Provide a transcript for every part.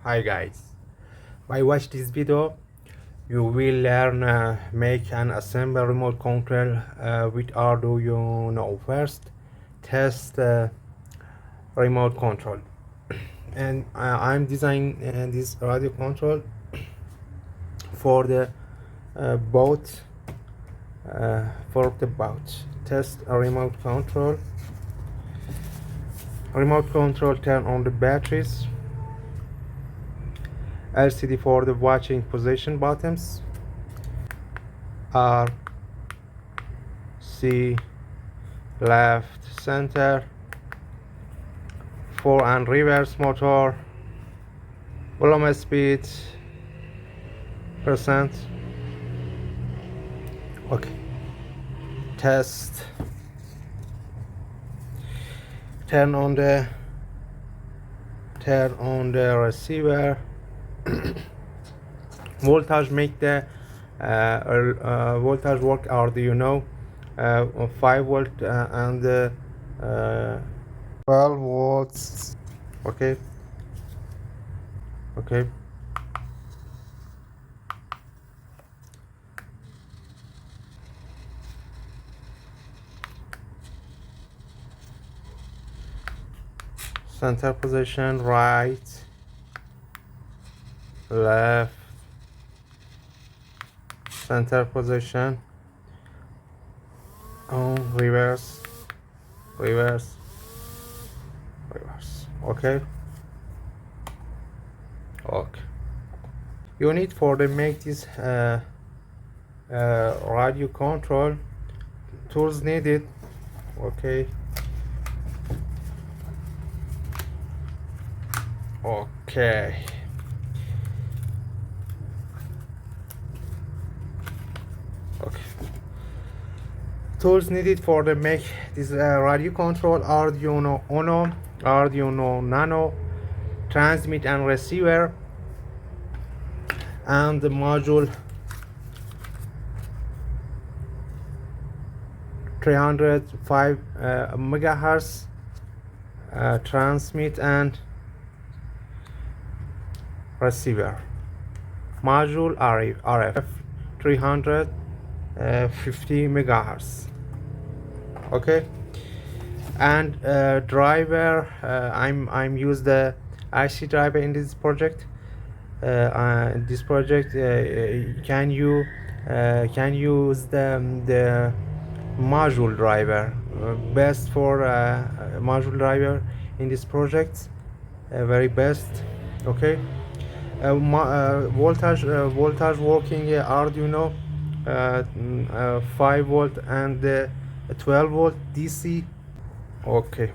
Hi guys, by watch this video you will learn make and assemble remote control with Arduino. First test remote control and I'm designing this radio control for the boat test a remote control turn on the batteries, LCD for the watching position buttons, R, C, left, center, forward and reverse motor, volume, speed, percent. Okay, test. Turn on the receiver. Voltage make the voltage work Arduino 5 volt and 12 volts. Okay. Center position, right, left, center position, on, reverse. Okay. You need for the make this radio control tools needed. Okay. Tools needed for the make this radio control: Arduino Uno, Arduino Nano, transmit and receiver, and the module 305 megahertz transmit and receiver, module RF 350 megahertz. Okay, and driver, I'm use the IC driver in this project. Can you can use the module driver, best for module driver in this project, very best. Okay. Voltage working Arduino 5 volt and 12 volt DC. Okay.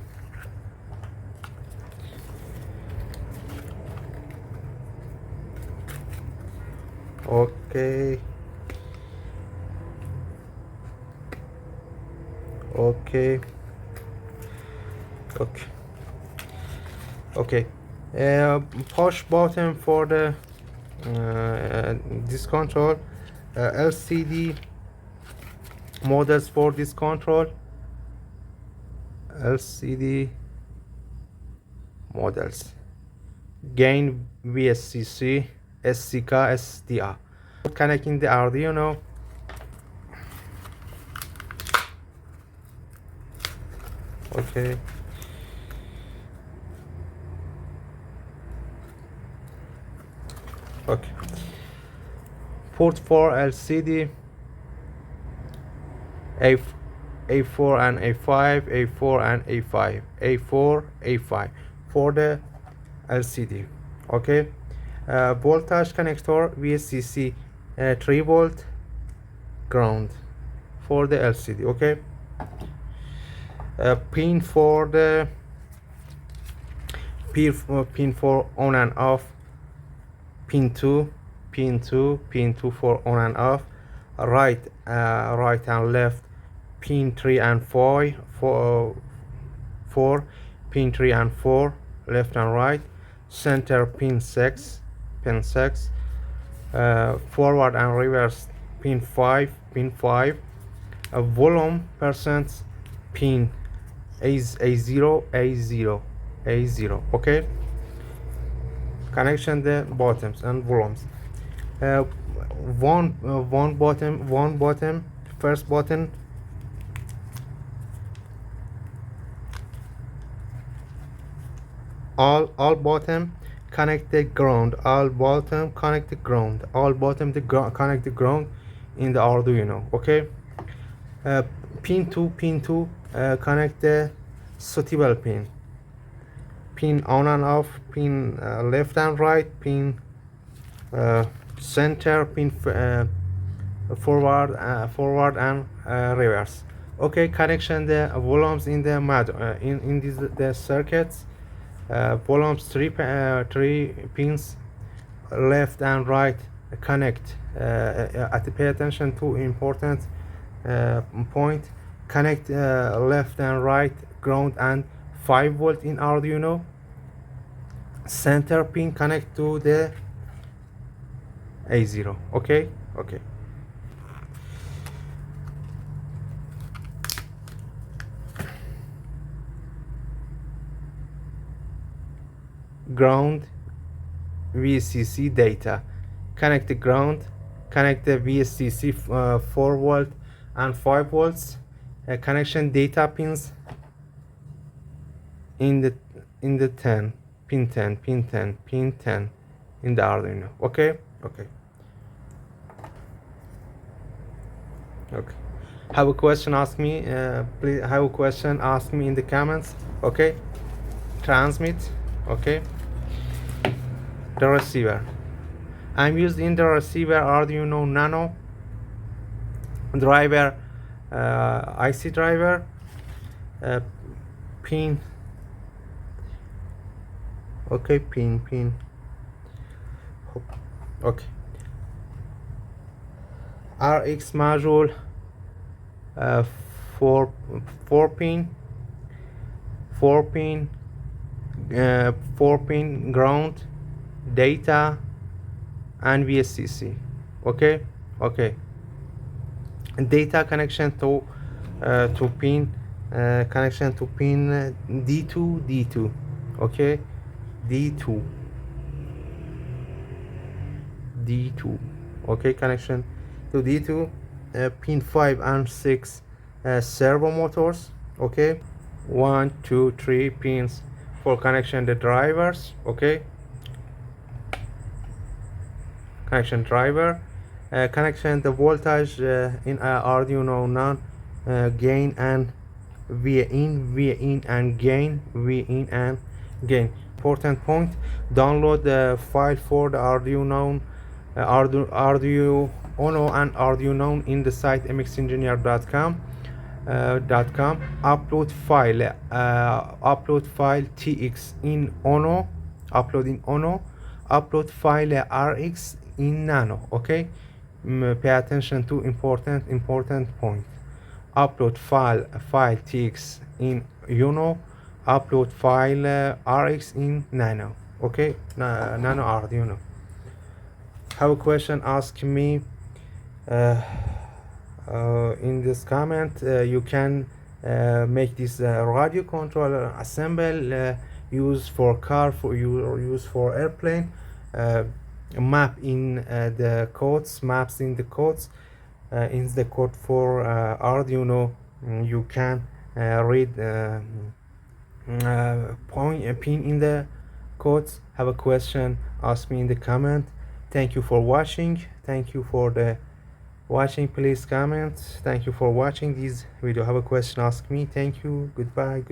Push button for the this control, LCD models for this control, LCD models, gain VSCC, SCK, SDR. Connecting the Arduino. Okay. Port for LCD, A4 and A5, A4 and A5, A4, A5 for the LCD. Okay. Voltage connector VSCC 3 volt ground for the LCD. Okay. Pin for the pin for on and off, pin 2 for on and off, right and left, pin 3 and 4, pin 3 and 4, left and right, center pin 6, forward and reverse pin 5, volume percent pin A0. Okay. connection the bottoms and volumes. One bottom, first button, all bottom connect the ground, all bottom connect the ground, all bottom connect the ground in the Arduino. Okay. Pin 2 connect the suitable pin on and off, pin left and right, pin center, pin forward and reverse. Okay, connection the volumes in the in these the circuits. Volumes three pins left and right connect. Pay attention to important point. Connect left and right ground and 5-volt in Arduino. Center pin connect to the A0. Okay. Ground VCC data. Connect the ground, connect the VCC 4-volt and 5 volts connection data pins in the pin 10 in the Arduino. Okay. Have a question, ask me, please. Have a question, ask me in the comments. Okay. Transmit. Okay. The receiver, I'm using the receiver Arduino Nano driver, IC driver, pin. Okay, pin. Okay. RX module, 4 pin ground, data and VSCC. Okay. Data connection to pin connection to pin D2. Okay, D2. Okay, connection to D2. Pin 5 and 6 servo motors. Okay, 1 2 3 pins for connection the drivers. Okay, connection driver, connection the voltage in Arduino non gain and V in and gain, V in and gain. Important point: download the file for the Arduino and Arduino in the site mxengineer.com. Upload file TX in Ono, upload in Ono, upload file RX in Nano. Okay, pay attention to important point. Upload file TX in Uno, upload file RX in Nano. Okay, Nano Arduino. Have a question, ask me in this comment. You can make this radio controller assemble, use for car, use for airplane. Maps in the codes in the code for Arduino. You can read pin in the codes. Have a question, ask me in the comment. Thank you for watching. Thank you for the watching. Please comment. Thank you for watching this video. Have a question, ask me. Thank you. Goodbye.